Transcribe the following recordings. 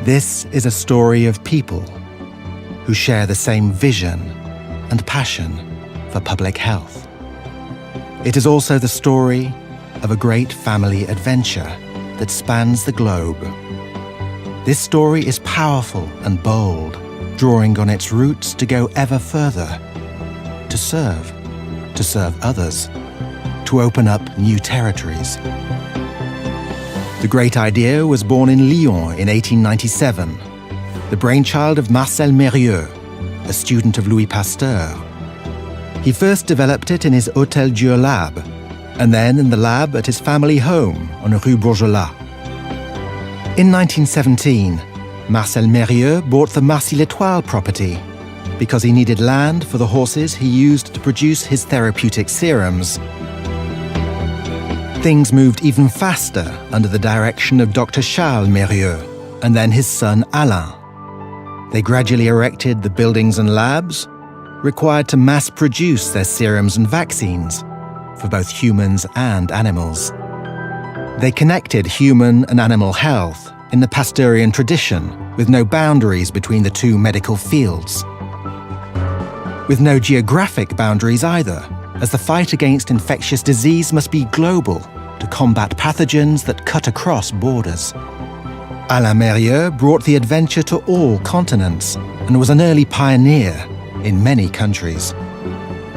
This is a story of people who share the same vision and passion for public health. It is also the story of a great family adventure that spans the globe. This story is powerful and bold, drawing on its roots to go ever further, to serve others, to open up new territories. The great idea was born in Lyon in 1897, the brainchild of Marcel Mérieux, a student of Louis Pasteur. He first developed it in his Hôtel Dieu lab, and then in the lab at his family home on Rue Bourgelat. In 1917, Marcel Mérieux bought the Marcy-l'Étoile property because he needed land for the horses he used to produce his therapeutic serums. Things moved even faster under the direction of Dr. Charles Mérieux and then his son Alain. They gradually erected the buildings and labs required to mass-produce their serums and vaccines for both humans and animals. They connected human and animal health in the Pasteurian tradition with no boundaries between the two medical fields. With no geographic boundaries either, as the fight against infectious disease must be global to combat pathogens that cut across borders. Alain Mérieux brought the adventure to all continents and was an early pioneer in many countries.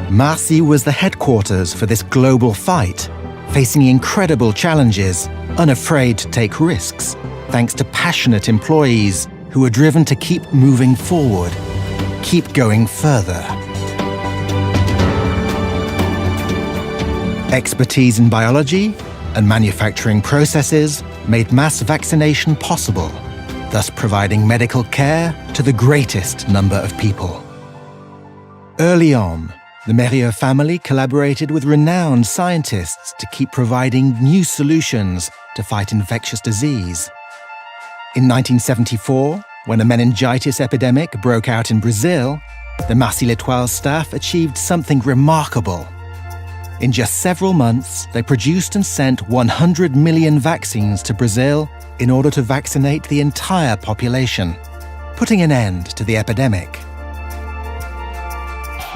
Marcy was the headquarters for this global fight, facing incredible challenges, unafraid to take risks, thanks to passionate employees who were driven to keep moving forward, keep going further. Expertise in biology and manufacturing processes made mass vaccination possible, thus providing medical care to the greatest number of people. Early on, the Mérieux family collaborated with renowned scientists to keep providing new solutions to fight infectious disease. In 1974, when a meningitis epidemic broke out in Brazil, the Marcy-l'Étoile staff achieved something remarkable. In just several months, they produced and sent 100 million vaccines to Brazil in order to vaccinate the entire population, putting an end to the epidemic.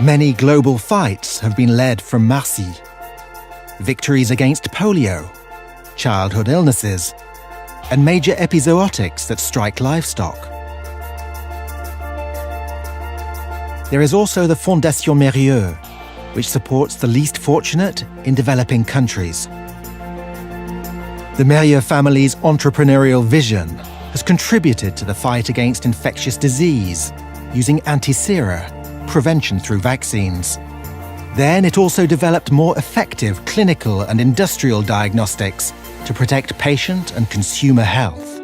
Many global fights have been led from Marcy. Victories against polio, childhood illnesses, and major epizootics that strike livestock. There is also the Fondation Mérieux, which supports the least fortunate in developing countries. The Mérieux family's entrepreneurial vision has contributed to the fight against infectious disease using anti-sera, prevention through vaccines. Then it also developed more effective clinical and industrial diagnostics to protect patient and consumer health.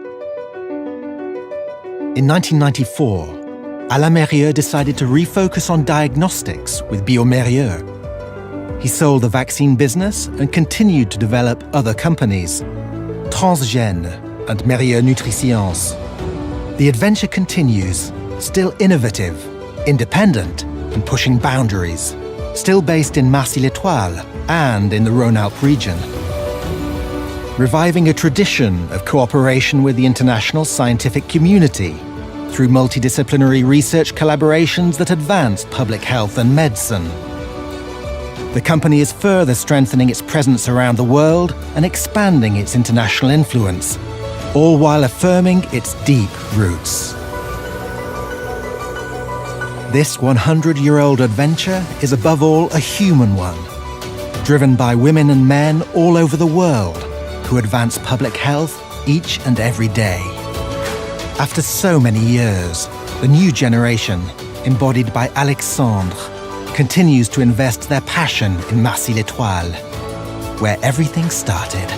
In 1994, Alain Mérieux decided to refocus on diagnostics with bioMérieux. He sold the vaccine business and continued to develop other companies, Transgène and Mérieux Nutricieence. The adventure continues, still innovative, independent, and pushing boundaries, still based in Marcy-l'Étoile and in the Rhône-Alpes region. Reviving a tradition of cooperation with the international scientific community through multidisciplinary research collaborations that advance public health and medicine. The company is further strengthening its presence around the world and expanding its international influence, all while affirming its deep roots. This 100-year-old adventure is above all a human one, driven by women and men all over the world who advance public health each and every day. After so many years, the new generation, embodied by Alexandre, continues to invest their passion in Marcy-l'Étoile, where everything started.